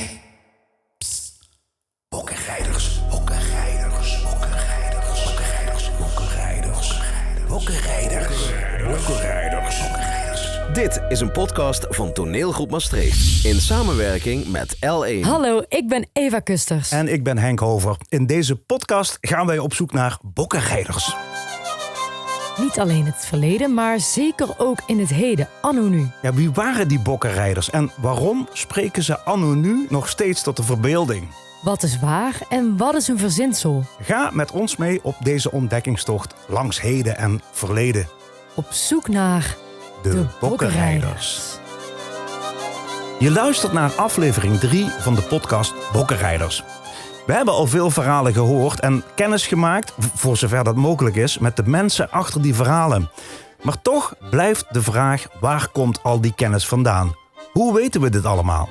Hey. Psst. Bokkenrijders. Bokkenrijders. Bokkenrijders. Bokkenrijders. Bokkenrijders. Bokkenrijders. Bokkenrijders. Bokkenrijders. Dit is een podcast van Toneelgroep Maastricht. In samenwerking met L1. Hallo, ik ben Eva Kusters. En ik ben Henk Hover. In deze podcast gaan wij op zoek naar bokkenrijders. Niet alleen het verleden, maar zeker ook in het heden, anno nu. Ja, wie waren die bokkenrijders en waarom spreken ze anno nu nog steeds tot de verbeelding? Wat is waar en wat is een verzinsel? Ga met ons mee op deze ontdekkingstocht langs heden en verleden. Op zoek naar De Bokkenrijders. Je luistert naar aflevering 3 van de podcast Bokkenrijders. We hebben al veel verhalen gehoord en kennis gemaakt, voor zover dat mogelijk is, met de mensen achter die verhalen. Maar toch blijft de vraag, waar komt al die kennis vandaan? Hoe weten we dit allemaal?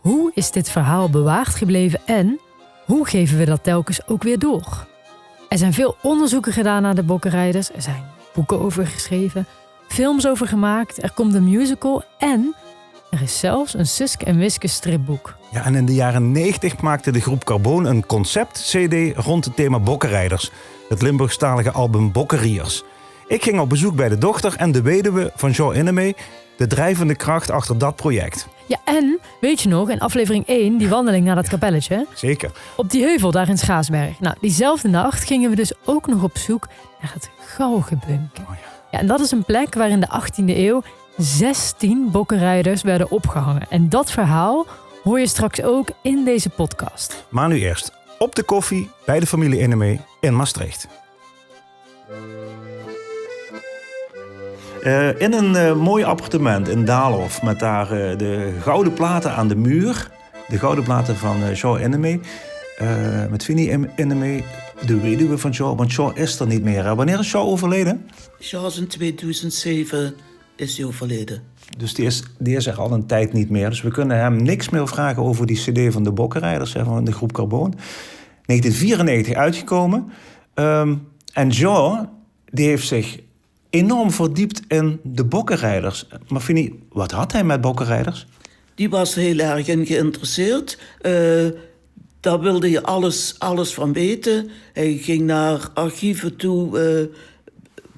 Hoe is dit verhaal bewaard gebleven en hoe geven we dat telkens ook weer door? Er zijn veel onderzoeken gedaan naar de bokkenrijders. Er zijn boeken over geschreven, films over gemaakt. Er komt een musical en er is zelfs een Suske en Wiske stripboek. Ja, en in de jaren 90 maakte de groep Carbon een concept-cd rond het thema bokkenrijders. Het Limburgstalige album Bokkeriers. Ik ging op bezoek bij de dochter en de weduwe van Jean Innemee, de drijvende kracht achter dat project. Ja, en weet je nog, in aflevering 1, die wandeling naar dat kapelletje, Zeker. op die heuvel daar in Schaarsberg. Nou, diezelfde nacht gingen we dus ook nog op zoek naar het Gouwgebunken. Oh ja. Ja, en dat is een plek waar in de 18e eeuw 16 bokkenrijders werden opgehangen. En dat verhaal hoor je straks ook in deze podcast. Maar nu eerst op de koffie bij de familie Innemee in Maastricht. In een mooi appartement in Daalhof met daar de gouden platen aan de muur. De gouden platen van Jean Innemee. Met Fini Innemee, de weduwe van Jean. Want Jean is er niet meer. Hè? Wanneer is Jean overleden? Jean in 2007 is hij overleden. Dus die is er al een tijd niet meer. Dus we kunnen hem niks meer vragen over die cd van de Bokkenrijders, van de groep Carbon. 1994 uitgekomen. En Jean, die heeft zich enorm verdiept in de bokkenrijders. Maar Fini, wat had hij met bokkenrijders? Die was heel erg in geïnteresseerd. Daar wilde je alles van weten. Hij ging naar archieven toe,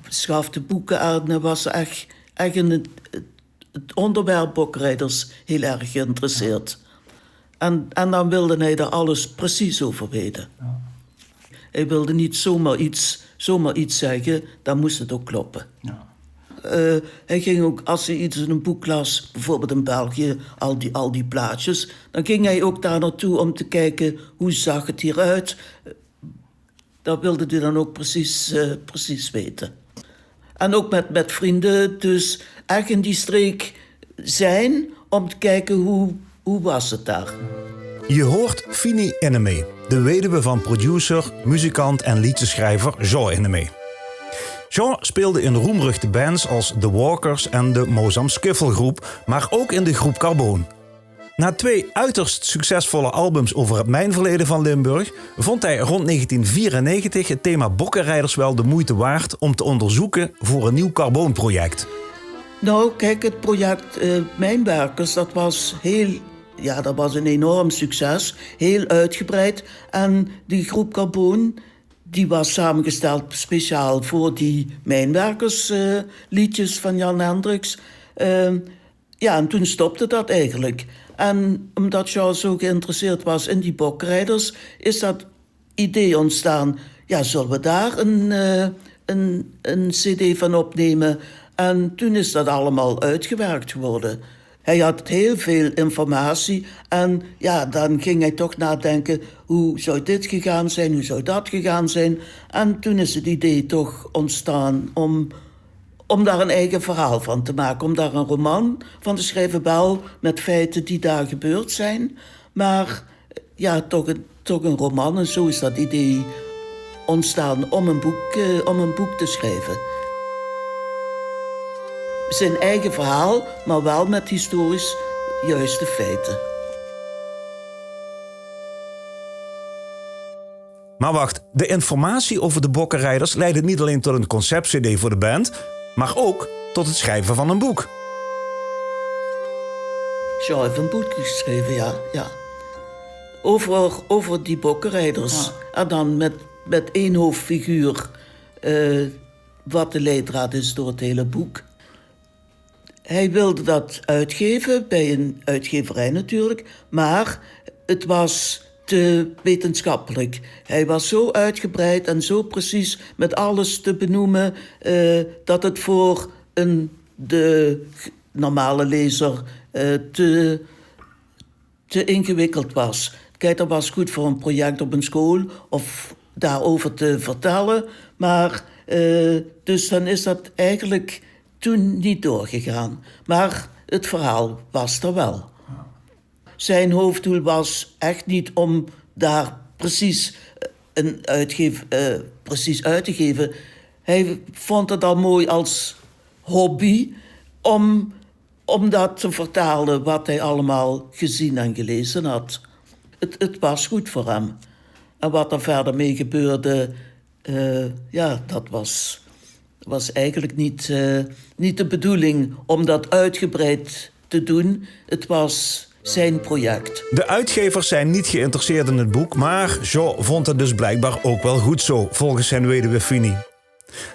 schafte boeken aan. Hij was echt in het onderwerp bokkenrijders heel erg geïnteresseerd. En dan wilde hij er alles precies over weten. Ja. Hij wilde niet zomaar iets zeggen, dan moest het ook kloppen. Ja. Hij ging ook, als hij iets in een boek las, bijvoorbeeld in België, al die plaatjes, dan ging hij ook daar naartoe om te kijken hoe zag het hieruit. Dat wilde hij dan ook precies weten. En ook met vrienden, dus echt in die streek zijn om te kijken hoe was het daar. Je hoort Fini Innemee, de weduwe van producer, muzikant en liedjeschrijver Jean Innemee. Jean speelde in roemruchte bands als The Walkers en de Mozam Skiffle groep, maar ook in de groep Carbon. Na 2 uiterst succesvolle albums over het mijnverleden van Limburg vond hij rond 1994 het thema bokkenrijders wel de moeite waard om te onderzoeken voor een nieuw Carbon-project. Nou, kijk, het project Mijnwerkers, dat was een enorm succes, heel uitgebreid. En die groep Carbon, die was samengesteld speciaal voor die mijnwerkersliedjes van Jan Hendricks. En toen stopte dat eigenlijk. En omdat Jean zo geïnteresseerd was in die bokkenrijders, is dat idee ontstaan. Ja, zullen we daar een cd van opnemen? En toen is dat allemaal uitgewerkt geworden. Hij had heel veel informatie en ja, dan ging hij toch nadenken, hoe zou dit gegaan zijn, hoe zou dat gegaan zijn. En toen is het idee toch ontstaan om daar een eigen verhaal van te maken. Om daar een roman van te schrijven, wel met feiten die daar gebeurd zijn. Maar ja, toch een roman. En zo is dat idee ontstaan om een boek te schrijven. Zijn eigen verhaal, maar wel met historisch juiste feiten. Maar wacht, de informatie over de bokkenrijders leidde niet alleen tot een concept-cd voor de band, maar ook tot het schrijven van een boek. Jean heeft een boek geschreven, ja. over die bokkenrijders. En dan met één hoofdfiguur, wat de leidraad is door het hele boek. Hij wilde dat uitgeven, bij een uitgeverij natuurlijk, maar het was te wetenschappelijk. Hij was zo uitgebreid en zo precies met alles te benoemen, dat het voor de normale lezer te ingewikkeld was. Kijk, dat was goed voor een project op een school of daarover te vertellen, maar dus dan is dat eigenlijk toen niet doorgegaan. Maar het verhaal was er wel. Zijn hoofddoel was echt niet om daar precies precies uit te geven. Hij vond het al mooi als hobby om dat te vertalen wat hij allemaal gezien en gelezen had. Het was goed voor hem. En wat er verder mee gebeurde, dat was eigenlijk niet de bedoeling om dat uitgebreid te doen. Het was zijn project. De uitgevers zijn niet geïnteresseerd in het boek, maar Jean vond het dus blijkbaar ook wel goed zo, volgens zijn weduwe Fini.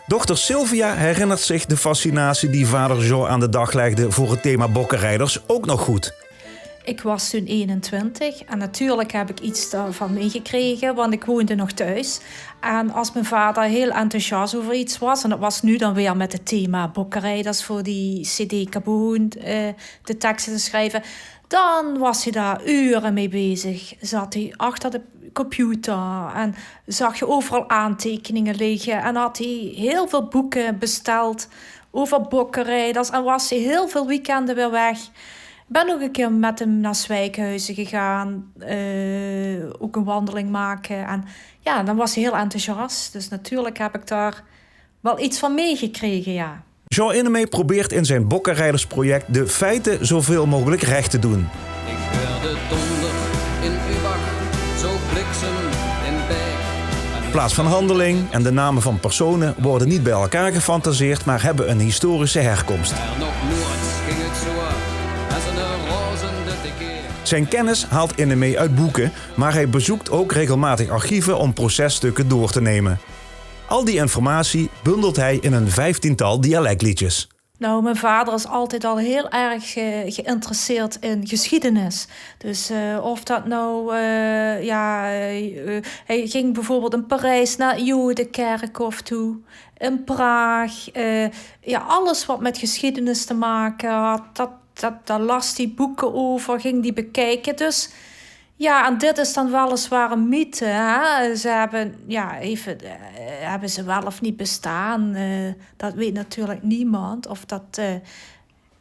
Dochter Sylvia herinnert zich de fascinatie die vader Jean aan de dag legde voor het thema bokkenrijders ook nog goed. Ik was toen 21 en natuurlijk heb ik iets daarvan meegekregen, want ik woonde nog thuis. En als mijn vader heel enthousiast over iets was, en dat was nu dan weer met het thema bokkenrijders voor die CD Kaboen, de teksten te schrijven, dan was hij daar uren mee bezig. Zat hij achter de computer en zag je overal aantekeningen liggen. En had hij heel veel boeken besteld over bokkenrijders en was hij heel veel weekenden weer weg. Ik ben ook een keer met hem naar Zwijkhuizen gegaan, ook een wandeling maken. En ja, dan was hij heel enthousiast. Dus natuurlijk heb ik daar wel iets van meegekregen, ja. Jean Innemee probeert in zijn bokkenrijdersproject de feiten zoveel mogelijk recht te doen. Ik hoorde donder in uw wacht, zo bliksem in bij. In plaats van handeling en de namen van personen worden niet bij elkaar gefantaseerd, maar hebben een historische herkomst. Er nog nooit ging het zo als een rozende tekeer. Zijn kennis haalt Innemee uit boeken, maar hij bezoekt ook regelmatig archieven om processtukken door te nemen. Al die informatie bundelt hij in een 15-tal dialectliedjes. Nou, mijn vader is altijd al heel erg geïnteresseerd in geschiedenis. Dus of dat nou... hij ging bijvoorbeeld in Parijs naar Jodenkerkhof toe. In Praag. Alles wat met geschiedenis te maken had. Daar las hij boeken over, ging die bekijken. Dus... ja, en dit is dan weliswaar een mythe. Hè? Ze hebben ze wel of niet bestaan? Dat weet natuurlijk niemand of dat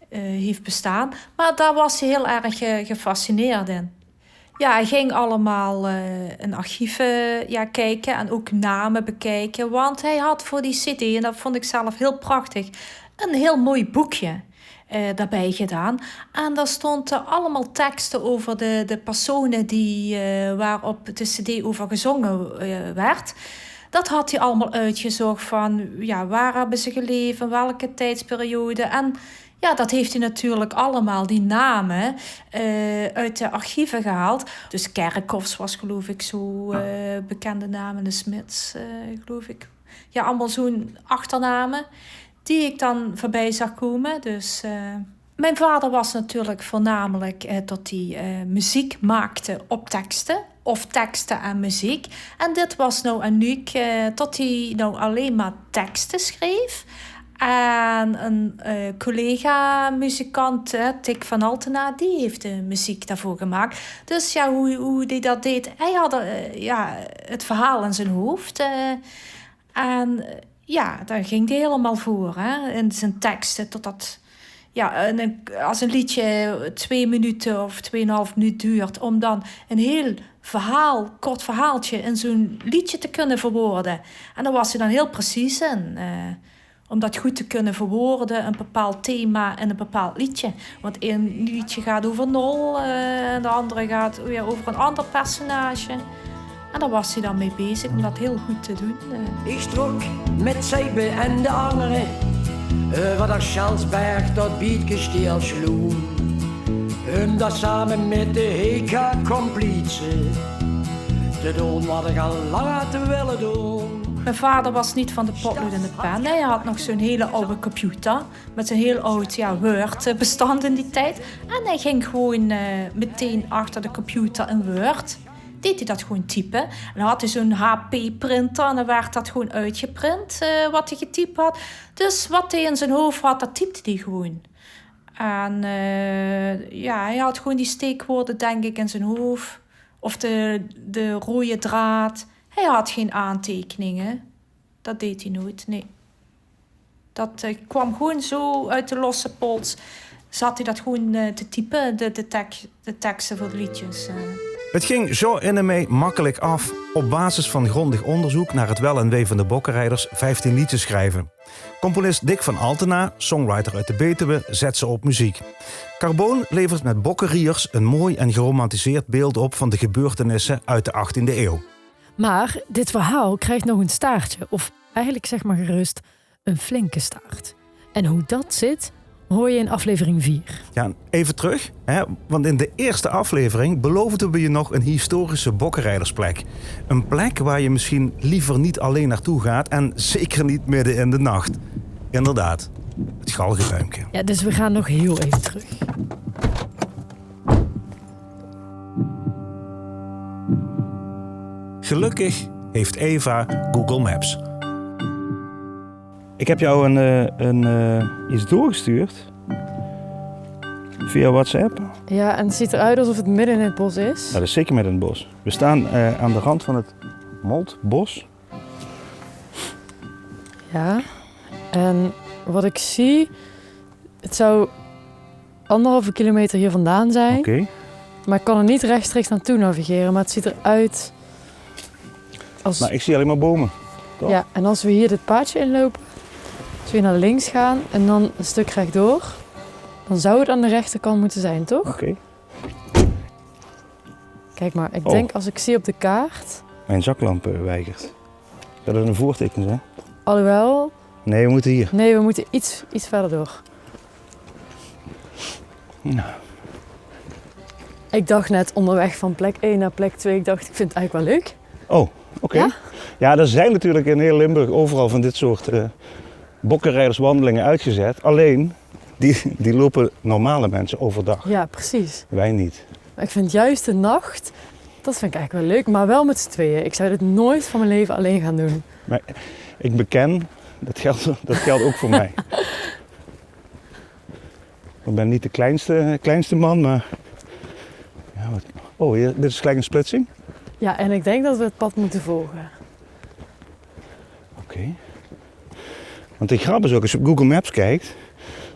heeft bestaan. Maar daar was hij heel erg gefascineerd in. Ja, hij ging allemaal in archieven kijken en ook namen bekijken. Want hij had voor die cd, en dat vond ik zelf heel prachtig, een heel mooi boekje daarbij gedaan. En daar stonden allemaal teksten over de personen waarop de cd over gezongen werd. Dat had hij allemaal uitgezocht van waar hebben ze geleefd, in welke tijdsperiode. En ja, dat heeft hij natuurlijk allemaal, die namen, uit de archieven gehaald. Dus Kerkhofs was geloof ik zo bekende namen, de Smits geloof ik. Ja, allemaal zo'n achternamen die ik dan voorbij zag komen. Dus mijn vader was natuurlijk voornamelijk dat hij muziek maakte op teksten. Of teksten en muziek. En dit was nou uniek dat hij nou alleen maar teksten schreef. En een collega-muzikant, Tik van Altena, die heeft de muziek daarvoor gemaakt. Dus ja, hoe hij dat deed, hij had het verhaal in zijn hoofd. En daar ging hij helemaal voor, hè, in zijn teksten. Totdat, als een liedje 2 minuten of 2,5 minuut duurt, om dan een heel kort verhaaltje in zo'n liedje te kunnen verwoorden. En daar was hij dan heel precies in. Om dat goed te kunnen verwoorden, een bepaald thema en een bepaald liedje. Want één liedje gaat over Nol en de andere gaat weer over een ander personage. En daar was hij dan mee bezig om dat heel goed te doen. Ik trok met Seibe en de anderen over de Schalsberg dat Bietgestiel sloeg. Om dat samen met de HK-complice te doen wat ik al lang had willen doen. Mijn vader was niet van de potlood en de pen. Hij had nog zo'n hele oude computer met een heel oud Word-bestand in die tijd. En hij ging gewoon meteen achter de computer in Word. Deed hij dat gewoon typen. En dan had hij zo'n HP-printer en dan werd dat gewoon uitgeprint wat hij getypt had. Dus wat hij in zijn hoofd had, dat typte hij gewoon. En hij had gewoon die steekwoorden denk ik in zijn hoofd. Of de rode draad. Hij had geen aantekeningen. Dat deed hij nooit, nee. Dat kwam gewoon zo uit de losse pols. Zat hij dat gewoon te typen, de teksten voor de liedjes. Het ging Jean Ennemey makkelijk af op basis van grondig onderzoek naar het wel en wee van de bokkenrijders 15 liedjes schrijven. Componist Dick van Altena, songwriter uit de Betuwe, zet ze op muziek. Carboon levert met bokkenriers een mooi en geromantiseerd beeld op van de gebeurtenissen uit de 18e eeuw. Maar dit verhaal krijgt nog een staartje, of eigenlijk zeg maar gerust een flinke staart. En hoe dat zit, hoor je in aflevering 4. Ja, even terug, hè? Want in de eerste aflevering beloofden we je nog een historische bokkenrijdersplek. Een plek waar je misschien liever niet alleen naartoe gaat en zeker niet midden in de nacht. Inderdaad, het Galgenruimke. Ja, dus we gaan nog heel even terug. Gelukkig heeft Eva Google Maps. Ik heb jou iets doorgestuurd. Via WhatsApp. Ja, en het ziet eruit alsof het midden in het bos is. Ja, dat is zeker midden in het bos. We staan aan de rand van het Moltbos. Ja, en wat ik zie, het zou 1,5 kilometer hier vandaan zijn. Oké. Maar ik kan er niet rechtstreeks naartoe navigeren, maar het ziet eruit als... Nou, ik zie alleen maar bomen. Toch? Ja, en als we hier dit paadje inlopen, als we hier naar links gaan en dan een stuk rechtdoor, dan zou het aan de rechterkant moeten zijn, toch? Oké. Kijk maar, ik denk als ik zie op de kaart... Mijn zaklamp weigert. Zou dat een voorteken zijn? Alhoewel... Nee, we moeten hier. Nee, we moeten iets verder door. Nou. Ik dacht net onderweg van plek 1 naar plek 2, ik dacht ik vind het eigenlijk wel leuk. Oh, oké. Ja? Ja, er zijn natuurlijk in heel Limburg overal van dit soort bokkenrijderswandelingen uitgezet. Alleen, die lopen normale mensen overdag. Ja, precies. Wij niet. Maar ik vind juist de nacht, dat vind ik eigenlijk wel leuk, maar wel met z'n tweeën. Ik zou dit nooit van mijn leven alleen gaan doen. Maar ik beken, dat geldt ook voor mij. Ik ben niet de kleinste man, maar... Ja, oh, dit is gelijk een splitsing? Ja, en ik denk dat we het pad moeten volgen. Oké. Want de grap is ook, als je op Google Maps kijkt,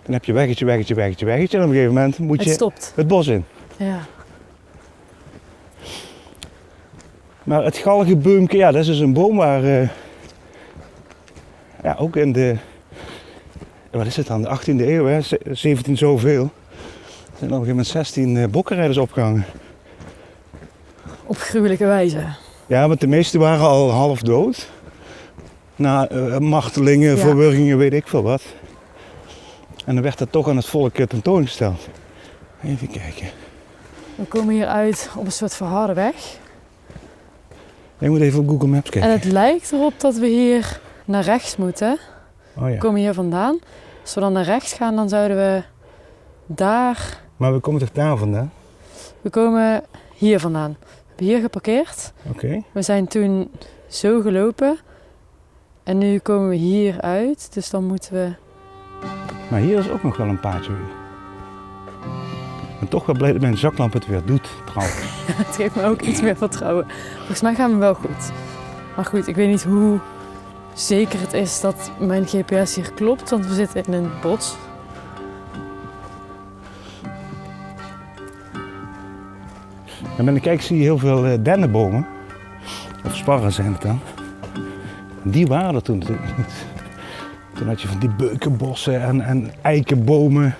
dan heb je weggetje. En op een gegeven moment moet je het bos in. Ja. Maar het galgenbeumke, ja, dat is dus een boom waar... ja, ook in de... Wat is het dan? De 18e eeuw, hè? 17 zoveel. Er zijn op een gegeven moment 16 bokkenrijders opgehangen. Op gruwelijke wijze. Ja, want de meeste waren al half dood. Na martelingen, verwurgingen, weet ik veel wat. En dan werd dat toch aan het volk tentoongesteld. Even kijken. We komen hier uit op een soort verharde weg. Je moet even op Google Maps kijken. En het lijkt erop dat we hier naar rechts moeten. Oh ja. We komen hier vandaan. Als we dan naar rechts gaan, dan zouden we daar... Maar we komen toch daar vandaan? We komen hier vandaan. We hebben hier geparkeerd. Oké. We zijn toen zo gelopen. En nu komen we hier uit. Dus dan moeten we... Maar hier is ook nog wel een paadje. Ik ben toch wel blij dat mijn zaklamp het weer doet, trouwens. Het geeft me ook iets meer vertrouwen. Volgens mij gaan we wel goed. Maar goed, ik weet niet hoe zeker het is dat mijn GPS hier klopt. Want we zitten in een bos. En met een kijk zie je heel veel dennenbomen. Of sparren zijn het dan. Die waren er toen. Toen had je van die beukenbossen en eikenbomen.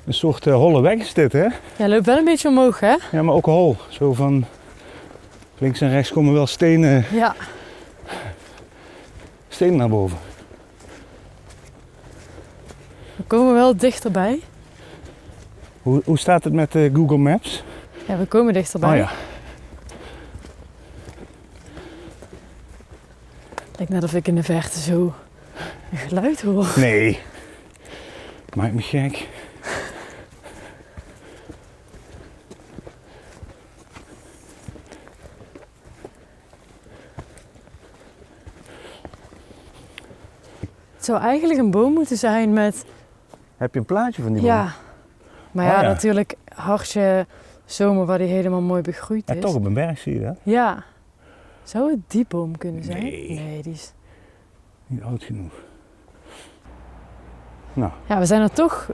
Een soort holle weg is dit, hè? Ja, loopt wel een beetje omhoog, hè? Ja, maar ook hol. Zo van... Links en rechts komen wel stenen naar boven. We komen wel dichterbij. Hoe staat het met Google Maps? Ja, we komen dichterbij. Oh ja. Lijkt net of ik in de verte zo een geluid hoor. Nee. Maakt me gek. Het zou eigenlijk een boom moeten zijn met... Heb je een plaatje van die boom? Ja. Maar ja, natuurlijk hartje zomer waar die helemaal mooi begroeid is. Ja, toch op een berg zie je dat? Ja. Zou het die boom kunnen zijn? Nee. Die is... Niet oud genoeg. Nou. Ja, we zijn er toch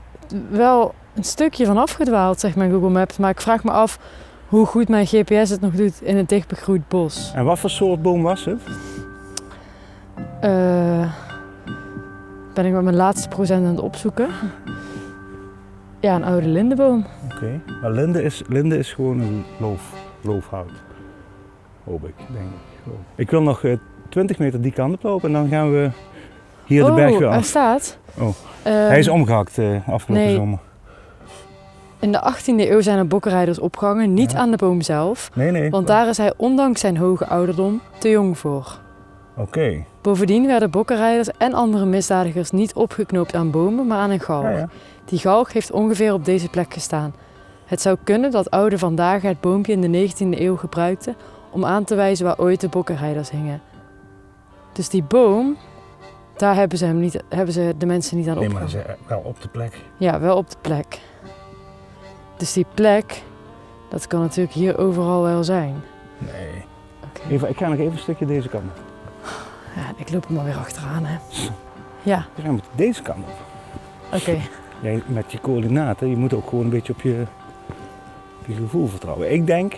wel een stukje van afgedwaald, zegt mijn Google Maps. Maar ik vraag me af hoe goed mijn GPS het nog doet in een dichtbegroeid bos. En wat voor soort boom was het? Ben ik met mijn laatste procent aan het opzoeken. Ja, een oude lindenboom. Oké. Maar linde is gewoon een loofhout. Hoop ik, denk ik. Ik wil nog 20 meter die kant op lopen en dan gaan we hier de berg weer af. Hij staat. Hij is omgehakt afgelopen zomer. In de 18e eeuw zijn er bokkenrijders opgehangen, niet aan de boom zelf. Nee. Want daar is hij ondanks zijn hoge ouderdom te jong voor. Oké. Bovendien werden bokkenrijders en andere misdadigers niet opgeknoopt aan bomen, maar aan een galg. Ja. Die galg heeft ongeveer op deze plek gestaan. Het zou kunnen dat ouden vandaag het boompje in de 19e eeuw gebruikten om aan te wijzen waar ooit de bokkenrijders hingen. Dus die boom, daar hebben ze de mensen niet aan opgehangen. Nee, maar wel op de plek. Ja, wel op de plek. Dus die plek, dat kan natuurlijk hier overal wel zijn. Nee. Okay. Ik ga nog even een stukje deze kant op. Ja, ik loop er maar weer achteraan, hè. Ja. We gaan met deze kant op. Oké. Jij, met je coördinaten, je moet ook gewoon een beetje op je gevoel vertrouwen. Ik denk,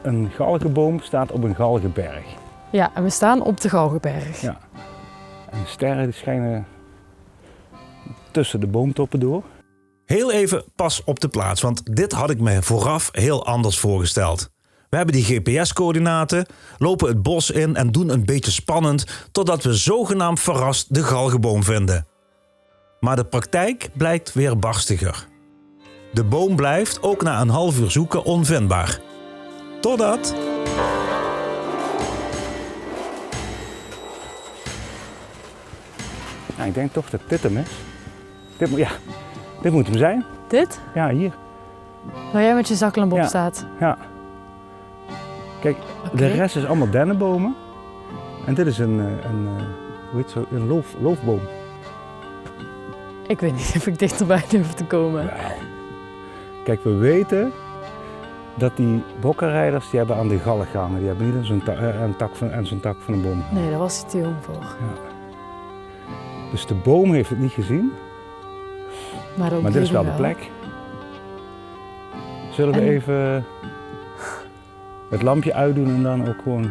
een galgenboom staat op een galgenberg. Ja, en we staan op de Galgenberg. Ja. En de sterren die schijnen tussen de boomtoppen door. Heel even pas op de plaats, want dit had ik me vooraf heel anders voorgesteld. We hebben die GPS-coördinaten, lopen het bos in en doen een beetje spannend totdat we zogenaamd verrast de galgenboom vinden. Maar de praktijk blijkt weer barstiger. De boom blijft ook na een half uur zoeken onvindbaar. Totdat... Ja, ik denk toch dat dit hem is. Dit moet hem zijn. Dit? Ja, hier. Waar jij met je zaklamp op staat. Ja. Kijk, de rest is allemaal dennenbomen. En dit is een loofboom. Ik weet niet of ik dichterbij durf te komen. Ja. Kijk, we weten dat die bokkenrijders die hebben aan de galg gehangen. Die hebben niet aan zo'n tak van een boom gehangen. Nee, daar was hij te jong voor. Ja. Dus de boom heeft het niet gezien. Maar dit is wel de plek. Zullen we even het lampje uitdoen en dan ook gewoon...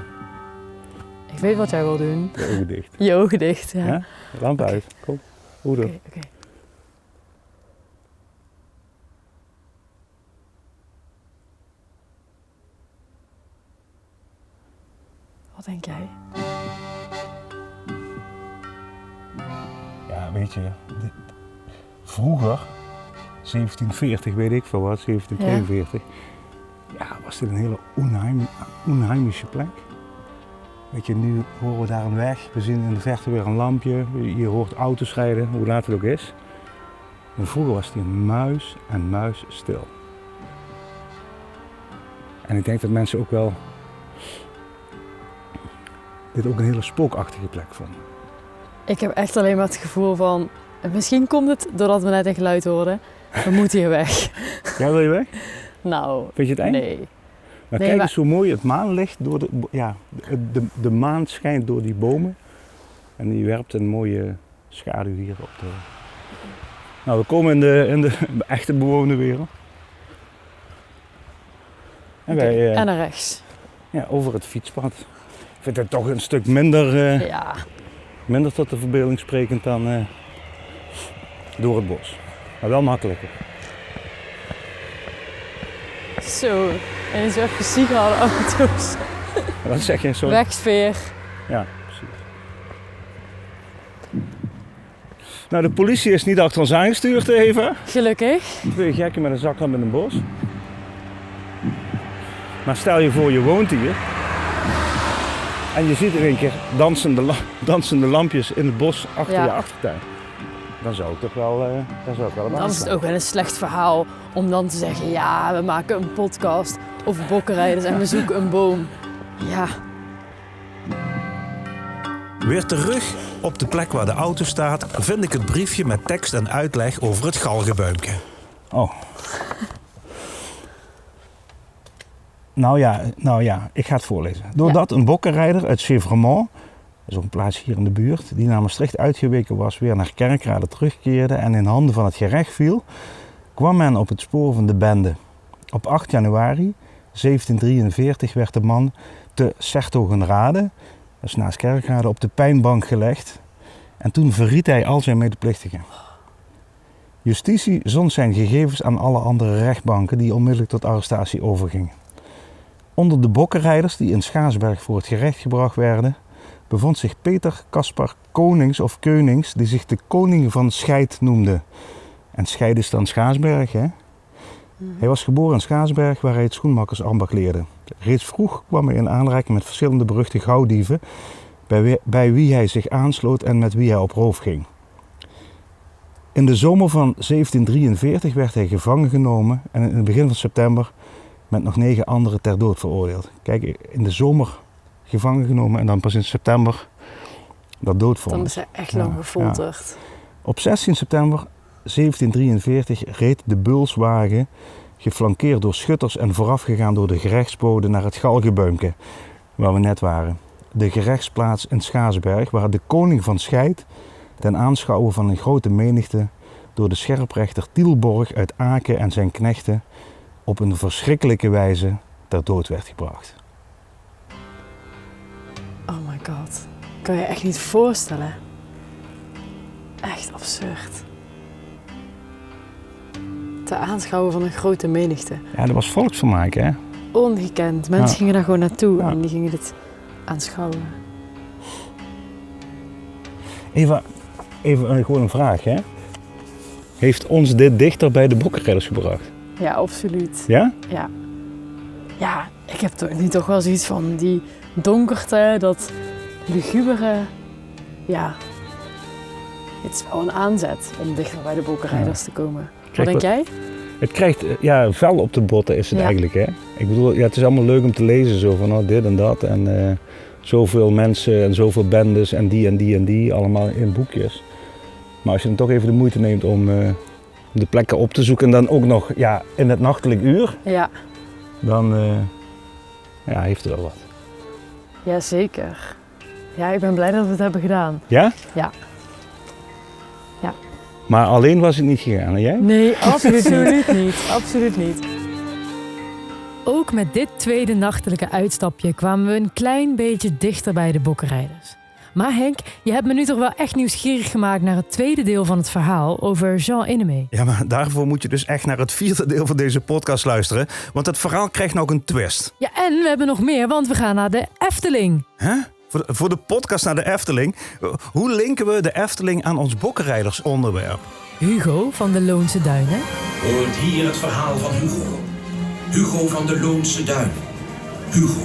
Ik weet wat jij wil doen. Je ogen dicht. Je ogen dicht, ja. Ja? Lamp uit. Kom. Hoe Oké. Wat denk jij? Ja, weet je, vroeger, 1740 weet ik veel wat, 1742, ja, was dit een hele onheimische plek. Weet je, nu horen we daar een weg, we zien in de verte weer een lampje, je hoort auto's rijden, hoe laat het ook is. Maar vroeger was het hier muis stil. En ik denk dat mensen ook wel dit ook een hele spookachtige plek vonden. Ik heb echt alleen maar het gevoel van, misschien komt het doordat we net een geluid hoorden, we moeten hier weg. Ja, wil je weg? Nou, vind je het eng? Nee. Maar kijk eens hoe mooi het maanlicht door de maan schijnt door die bomen. En die werpt een mooie schaduw hier op de... Nou, we komen in de echte bewoonde wereld. En en naar rechts. Ja, over het fietspad. Ik vind het toch een stuk minder, minder tot de verbeelding sprekend dan door het bos. Maar wel makkelijker. Zo, en zo even ziek hadden auto's. Wat zeg je? Sorry. Wegsfeer. Ja, precies. Nou, de politie is niet achter ons aangestuurd, Eva. Gelukkig. 2 gekken met een zaklamp in een bos. Maar stel je voor, je woont hier. En je ziet in één keer dansende lampjes in het bos achter je achtertuin. Dan zou ik toch wel Dan is het ook wel een slecht verhaal om dan te zeggen... ja, we maken een podcast over bokkenrijders en we zoeken een boom. Ja. Weer terug op de plek waar de auto staat, vind ik het briefje met tekst en uitleg over het galgenbuimke. Oh. Nou ja, ik ga het voorlezen. Doordat een bokkenrijder uit Chèvremont, dat is ook een plaatsje hier in de buurt, die naar Maastricht uitgeweken was, weer naar Kerkrade terugkeerde en in handen van het gerecht viel, kwam men op het spoor van de bende. Op 8 januari 1743 werd de man te 's-Hertogenrade, dat is naast Kerkrade, op de pijnbank gelegd. En toen verried hij al zijn medeplichtigen. Justitie zond zijn gegevens aan alle andere rechtbanken die onmiddellijk tot arrestatie overgingen. Onder de bokkenrijders die in Schaarsberg voor het gerecht gebracht werden, bevond zich Peter Caspar Konings of Keunings, die zich de koning van Scheid noemde. En Scheid is dan Schaarsberg, hè? Hij was geboren in Schaarsberg, waar hij het schoenmakkersambacht leerde. Reeds vroeg kwam hij in aanraking met verschillende beruchte gauwdieven, bij wie hij zich aansloot en met wie hij op roof ging. In de zomer van 1743 werd hij gevangen genomen en in het begin van september met nog 9 anderen ter dood veroordeeld. Kijk, in de zomer gevangen genomen en dan pas in september dat doodvonnis. Dan is hij echt lang gefolterd. Ja. Op 16 september 1743 reed de Beulswagen, geflankeerd door schutters en voorafgegaan door de gerechtsbode, naar het galgenbuimke, waar we net waren. De gerechtsplaats in Schaarsberg, waar de koning van Scheid ten aanschouwen van een grote menigte door de scherprechter Tielborg uit Aken en zijn knechten op een verschrikkelijke wijze ter dood werd gebracht. Oh my god. Kan je echt niet voorstellen. Echt absurd. Te aanschouwen van een grote menigte. Ja, dat was volksvermaak, hè? Ongekend. Mensen gingen daar gewoon naartoe Ja. en die gingen dit aanschouwen. Even gewoon een vraag, hè? Heeft ons dit dichter bij de bokkenrijders gebracht? Ja, absoluut. Ja? Ja. Ja, ik heb nu toch wel zoiets van die donkerte, dat lugubere. Ja. Het is wel een aanzet om dichter bij de bokkenrijders te komen. Wat denk jij? Het krijgt vel op de botten is het Ja. eigenlijk, hè? Ik bedoel, ja, het is allemaal leuk om te lezen, zo van dit en dat. En zoveel mensen en zoveel bendes en die en die en die, allemaal in boekjes. Maar als je dan toch even de moeite neemt om de plekken op te zoeken en dan ook nog in het nachtelijk uur, Ja. dan heeft het wel wat. Jazeker. Ja, ik ben blij dat we het hebben gedaan. Ja? Ja. Ja. Maar alleen was het niet gegaan, en jij? Nee, absoluut niet. Absoluut niet. Ook met dit tweede nachtelijke uitstapje kwamen we een klein beetje dichter bij de bokkenrijders. Maar Henk, je hebt me nu toch wel echt nieuwsgierig gemaakt naar het tweede deel van het verhaal over Jean Innemee. Ja, maar daarvoor moet je dus echt naar het 4e deel van deze podcast luisteren. Want het verhaal krijgt nog een twist. Ja, en we hebben nog meer, want we gaan naar de Efteling. Hè? Voor de podcast naar de Efteling. Hoe linken we de Efteling aan ons bokkenrijdersonderwerp? Hugo van de Loonse Duinen. Hoort hier het verhaal van Hugo. Hugo van de Loonse Duinen. Hugo,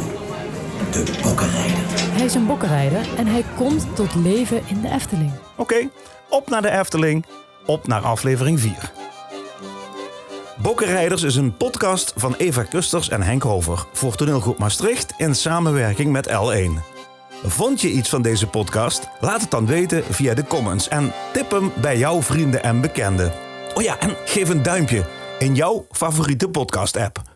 de bokkenrijder. Hij is een bokkenrijder en hij komt tot leven in de Efteling. Oké, op naar de Efteling. Op naar aflevering 4. Bokkenrijders is een podcast van Eva Kusters en Henk Hover voor Toneelgroep Maastricht in samenwerking met L1. Vond je iets van deze podcast? Laat het dan weten via de comments en tip hem bij jouw vrienden en bekenden. Oh ja, en geef een duimpje in jouw favoriete podcast-app.